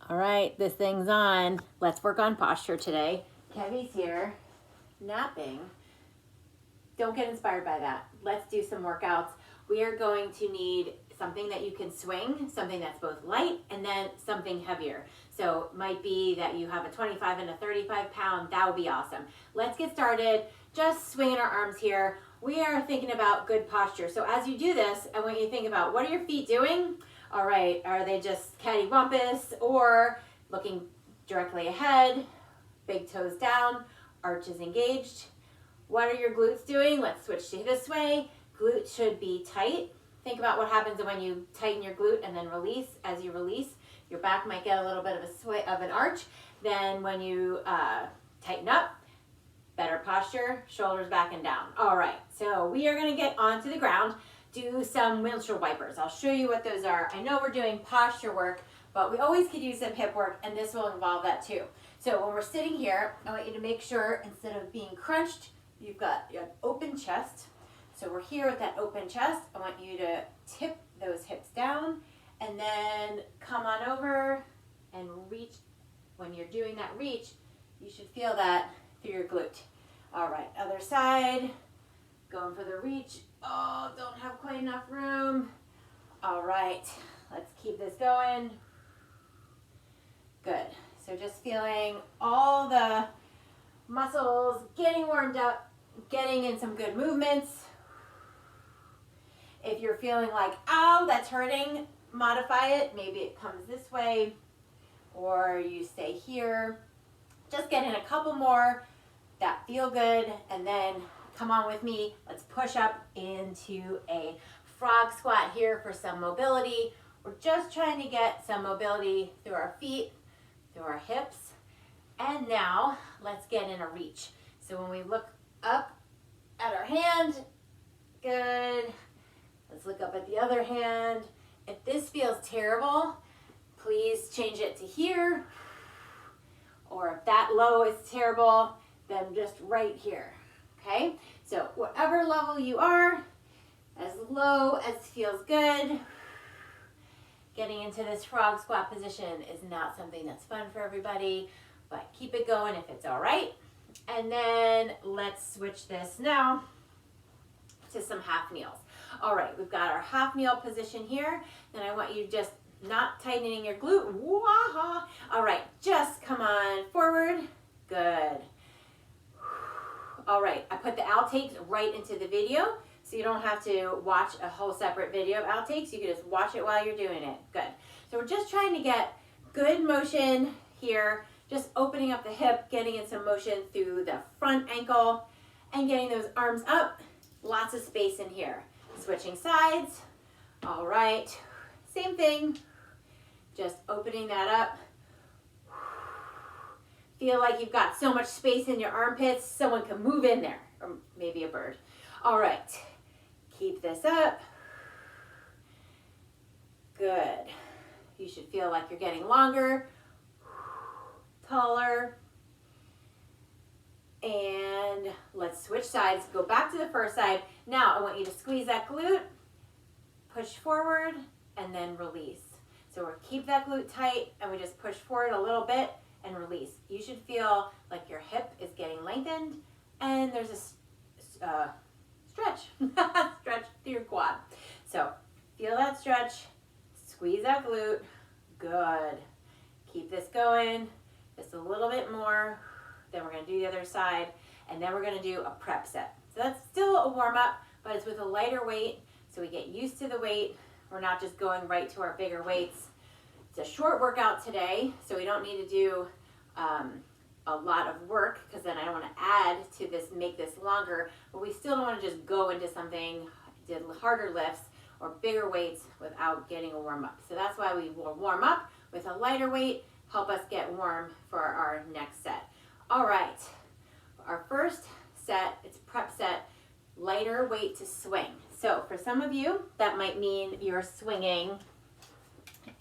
All right, this thing's on. Let's work on posture today. Kevy's here, napping. Don't get inspired by that. Let's do some workouts. We are going to need something that you can swing, something that's both light and then something heavier. So it might be that you have a 25 and a 35 pound. That would be awesome. Let's get started. Just swinging our arms here. We are thinking about good posture. So as you do this, I want you to think about, what are your feet doing? All right, are they just cattywampus or looking directly ahead, big toes down, arches engaged? What are your glutes doing? Let's switch to this way. Glute should be tight. Think about what happens when you tighten your glute and then release. As you release, your back might get a little bit of a sway of an arch. Then when you tighten up, better posture, shoulders back and down. All right, so we are gonna get onto the ground, do some windshield wipers. I'll show you what those are. I know we're doing posture work, but we always could use some hip work, and this will involve that too. So when we're sitting here, I want you to make sure instead of being crunched, you've got your open chest. So we're here with that open chest. I want you to tip those hips down and then come on over and reach. When you're doing that reach, you should feel that through your glute. All right, other side, going for the reach. Oh, don't have quite enough room. All right, let's keep this going. Good. So just feeling all the muscles getting warmed up, getting in some good movements. If you're feeling like, ow, that's hurting, modify it. Maybe it comes this way or you stay here. Just get in a couple more that feel good, and then come on with me. Let's push up into a frog squat here for some mobility. We're just trying to get some mobility through our feet, through our hips. And now let's get in a reach. So when we look up at our hand, good. Let's look up at the other hand. If this feels terrible, please change it to here. Or if that low is terrible, then just right here, okay? So whatever level you are, as low as feels good. Getting into this frog squat position is not something that's fun for everybody, but keep it going if it's all right. And then let's switch this now to some half kneels. All right, we've got our half kneel position here. Then I want you just not tightening your glute. Wah-ha. All right, just come on forward. Good. All right, I put the outtakes right into the video, so you don't have to watch a whole separate video of outtakes. You can just watch it while you're doing it. Good. So we're just trying to get good motion here, just opening up the hip, getting in some motion through the front ankle, and getting those arms up. Lots of space in here. Switching sides. All right, same thing. Just opening that up. Feel like you've got so much space in your armpits, someone can move in there, or maybe a bird. All right, keep this up. Good. You should feel like you're getting longer, taller. And let's switch sides. Go back to the first side. Now I want you to squeeze that glute, push forward, and then release. So we'll keep that glute tight, and we just push forward a little bit and release. You should feel like your hip is getting lengthened, and there's a stretch, stretch through your quad. So feel that stretch, squeeze that glute. Good. Keep this going, just a little bit more. Then we're gonna do the other side, and then we're gonna do a prep set. So that's still a warm up, but it's with a lighter weight, so we get used to the weight. We're not just going right to our bigger weights. It's a short workout today, so we don't need to do a lot of work, because then I don't wanna add to this, make this longer, but we still don't wanna just go into something, did harder lifts or bigger weights without getting a warm up. So that's why we will warm up with a lighter weight, help us get warm for our next set. All right, our first set, it's prep set, lighter weight to swing. So for some of you, that might mean you're swinging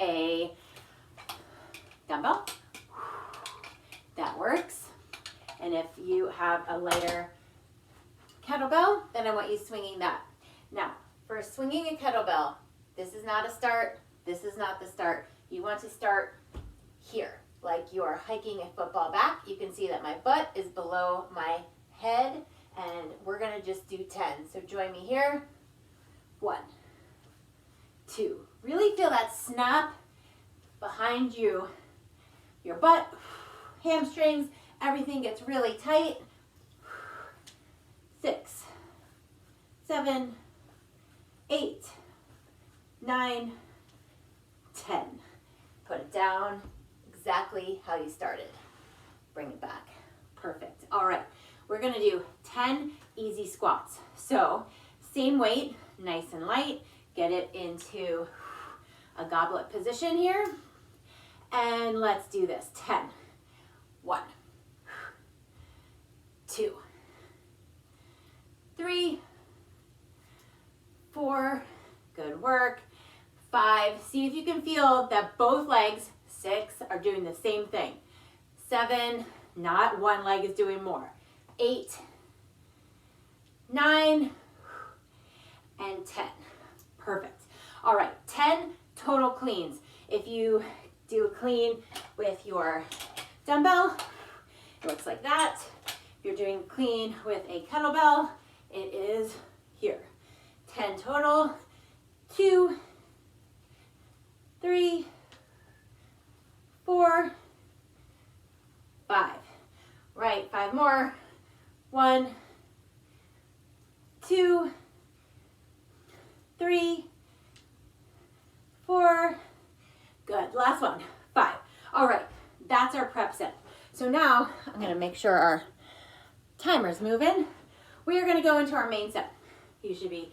a dumbbell. That works. And if you have a lighter kettlebell, then I want you swinging that. Now, for swinging a kettlebell, this is not a start, this is not the start. You want to start here, like you are hiking a football back. You can see that my butt is below my head, and we're gonna just do 10. So join me here. 1, 2. Really feel that snap behind you, your butt, hamstrings, everything gets really tight. 6, 7, 8, 9, 10. Put it down exactly how you started. Bring it back. Perfect. All right, we're gonna do 10 easy squats. So same weight, nice and light. Get it into a goblet position here. And let's do this. 10. 1, 2, 3, 4, good work. 5, see if you can feel that both legs, 6, are doing the same thing. 7, not one leg is doing more. 8, 9, and 10. Perfect. All right, 10 total cleans. If you do a clean with your dumbbell, it looks like that. If you're doing clean with a kettlebell, it is here. 10 total. 2, 3, 4, 5. Right, 5 more. 1, 2, 3, 4. Good. Last one. 5. All right, that's our prep set. So now I'm going to make sure our timer's moving. We are going to go into our main set. You should be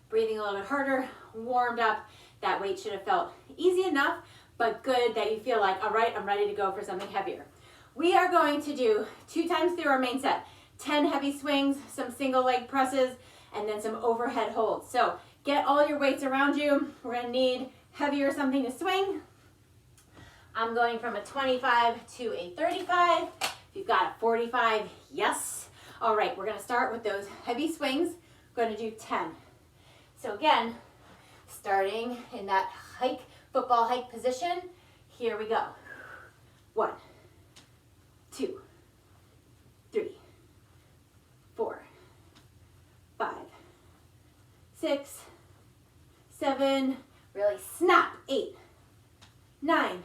breathing a little bit harder, warmed up. That weight should have felt easy enough, but good that you feel like, all right, I'm ready to go for something heavier. We are going to do 2 times through our main set, 10 heavy swings, some single leg presses, and then some overhead holds. So get all your weights around you. We're going to need heavier something to swing. I'm going from a 25 to a 35. If you've got a 45, yes. All right, we're going to start with those heavy swings. We're going to do 10. So again, starting in that hike, football hike position. Here we go. 1, 2, 3, 4, 5, 6, 7, really snap, 8, 9,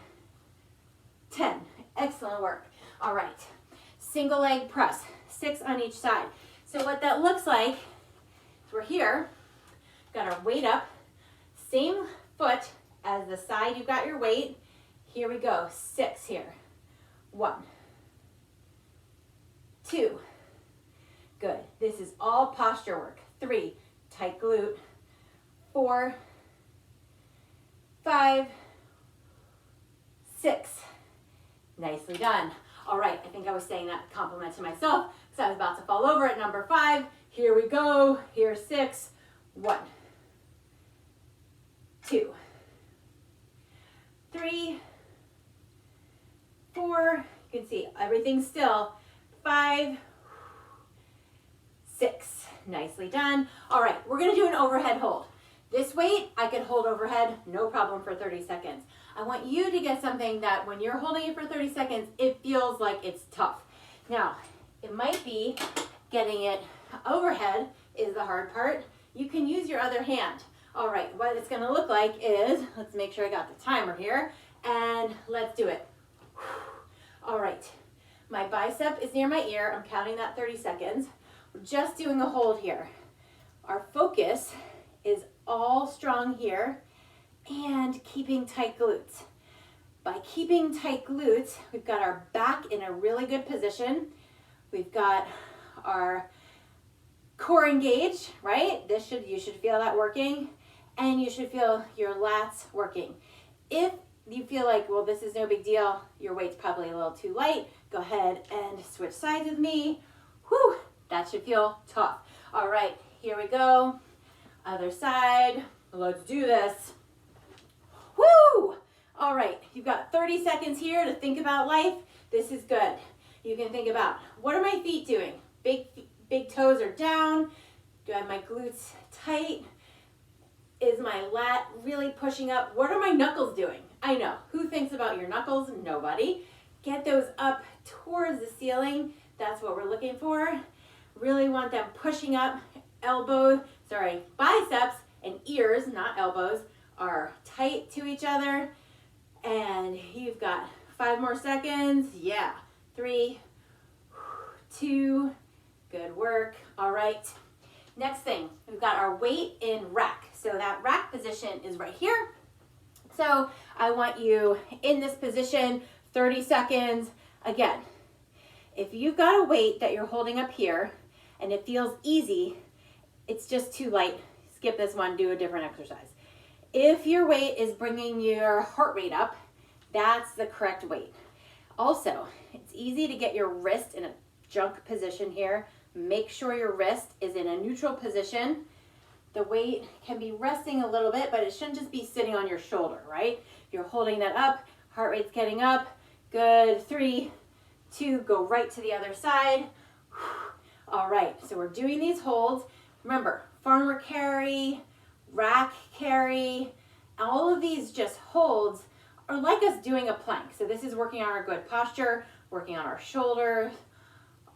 10. Excellent work. All right, single leg press, 6 on each side. So what that looks like is we're here, got our weight up, same foot as the side you got your weight. Here we go, 6 here. 1, 2, good. This is all posture work. 3, tight glute. 4, 5, 6. Nicely done. All right, I think I was saying that compliment to myself because I was about to fall over at number 5. Here we go. Here's 6. 1, 2, 3, 4. You can see everything's still. 5, 6. Nicely done. All right, we're going to do an overhead hold. This weight, I could hold overhead, no problem, for 30 seconds. I want you to get something that when you're holding it for 30 seconds, it feels like it's tough. Now, it might be getting it overhead is the hard part. You can use your other hand. All right, what it's going to look like is, let's make sure I got the timer here, and let's do it. All right, my bicep is near my ear. I'm counting that 30 seconds. We're just doing a hold here. Our focus is all strong here and keeping tight glutes. By keeping tight glutes, we've got our back in a really good position. We've got our core engaged, right? You should feel that working, and you should feel your lats working. If you feel like, well, this is no big deal, your weight's probably a little too light, go ahead and switch sides with me. Whew, that should feel tough. All right, here we go. Other side. Let's do this. Woo! All right, you've got 30 seconds here to think about life. This is good. You can think about, what are my feet doing? Big toes are down. Do I have my glutes tight? Is my lat really pushing up? What are my knuckles doing? I know, who thinks about your knuckles? Nobody. Get those up towards the ceiling. That's what we're looking for. Really want them pushing up. Biceps and ears, not elbows, are tight to each other. And you've got 5 more seconds. Yeah, 3, 2, good work. All right. Next thing, we've got our weight in rack. So that rack position is right here. So I want you in this position, 30 seconds. Again, if you've got a weight that you're holding up here and it feels easy, it's just too light, skip this one, do a different exercise. If your weight is bringing your heart rate up, that's the correct weight. Also, it's easy to get your wrist in a junk position here. Make sure your wrist is in a neutral position. The weight can be resting a little bit, but it shouldn't just be sitting on your shoulder, right? You're holding that up, heart rate's getting up. Good, 3, 2, go right to the other side. All right, so we're doing these holds. Remember, farmer carry, rack carry, all of these just holds are like us doing a plank. So this is working on our good posture, working on our shoulders.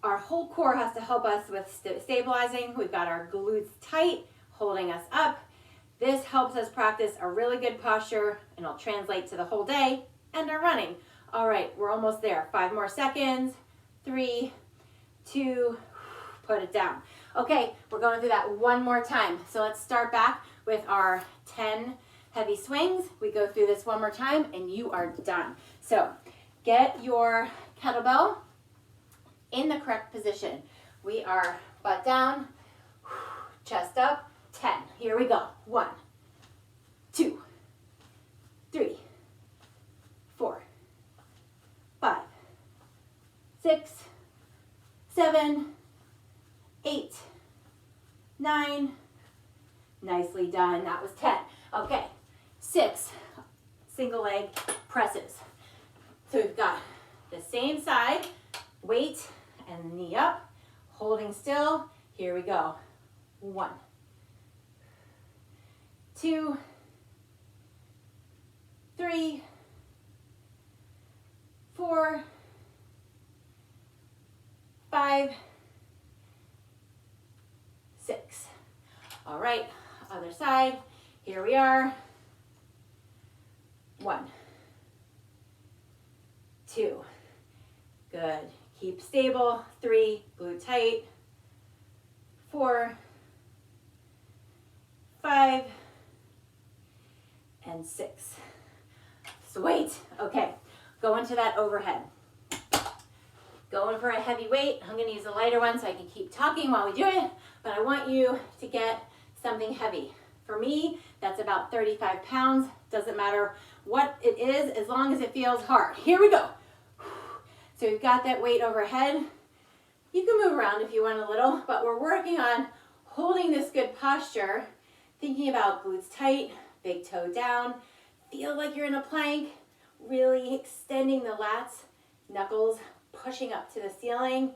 Our whole core has to help us with stabilizing. We've got our glutes tight, holding us up. This helps us practice a really good posture, and it'll translate to the whole day and our running. All right, we're almost there. 5 more seconds. 3, 2, put it down. Okay, we're going through that one more time. So let's start back with our 10 heavy swings. We go through this one more time and you are done. So get your kettlebell in the correct position. We are butt down, chest up, 10. Here we go. 1, 2, 3, 4, 5, 6, 7, 8, 9. Nicely done. That was 10. Okay, 6 single leg presses. So we've got the same side, weight and knee up, holding still. Here we go. 1, 2, 3, 4, 5, 6. All right, other side. Here we are. 1, 2. Good. Keep stable. 3, glute tight. 4, 5, and 6. Sweet. Okay, go into that overhead. Going for a heavy weight. I'm going to use a lighter one so I can keep talking while we do it, but I want you to get something heavy. For me, that's about 35 pounds. Doesn't matter what it is as long as it feels hard. Here we go. So we've got that weight overhead. You can move around if you want a little, but we're working on holding this good posture, thinking about glutes tight, big toe down, feel like you're in a plank, really extending the lats, knuckles pushing up to the ceiling.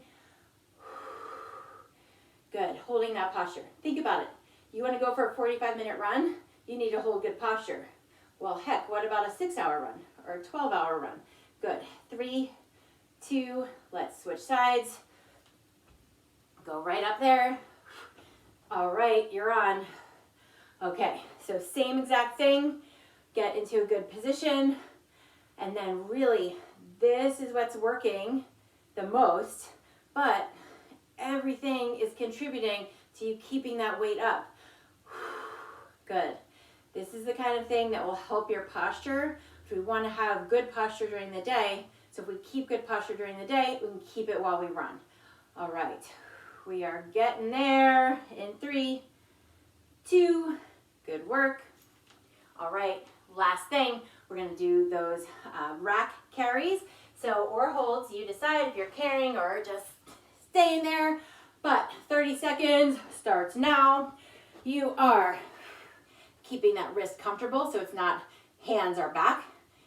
Good, holding that posture. Think about it. You want to go for a 45-minute run, you need to hold good posture. Well, heck, what about a 6-hour run or a 12-hour run? Good, 3, 2, let's switch sides. Go right up there. All right, you're on. Okay, so same exact thing. Get into a good position. And then really, this is what's working the most, but everything is contributing to you keeping that weight up. Good. This is the kind of thing that will help your posture. If we want to have good posture during the day, so if we keep good posture during the day, we can keep it while we run. All right, we are getting there in 3, 2, good work. All right, last thing, we're going to do those rack carries. So, or holds, you decide if you're carrying or just staying there, but 30 seconds starts now. You are keeping that wrist comfortable so it's not hands are back.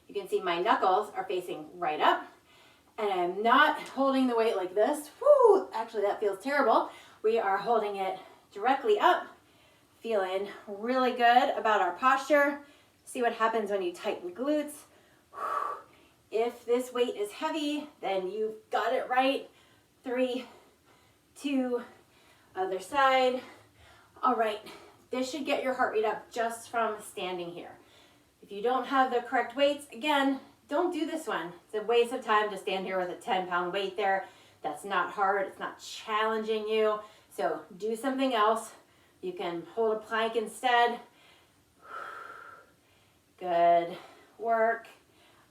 You can see my knuckles are facing right up, and I'm not holding the weight like this. Woo, actually that feels terrible. We are holding it directly up, feeling really good about our posture. See what happens when you tighten glutes. If this weight is heavy, then you've got it right. 3, 2, other side. All right, this should get your heart rate up just from standing here. If you don't have the correct weights, again, don't do this one. It's a waste of time to stand here with a 10-pound weight there. That's not hard, it's not challenging you. So do something else. You can hold a plank instead. Good work.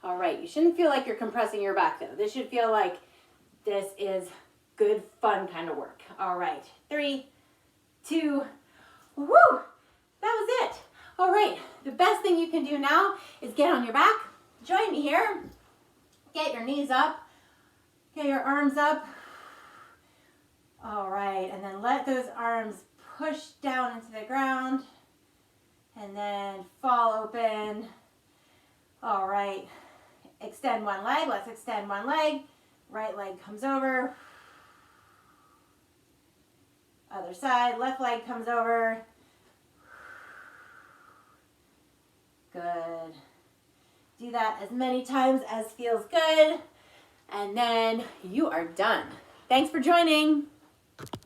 All right, you shouldn't feel like you're compressing your back though. This should feel like this is good, fun kind of work. All right, 3, 2, woo, that was it. All right, the best thing you can do now is get on your back. Join me here. Get your knees up. Get your arms up. All right, and then let those arms push down into the ground and then fall open. All right, extend one leg. Let's extend one leg. Right leg comes over. Other side, left leg comes over. Good. Do that as many times as feels good. And then you are done. Thanks for joining.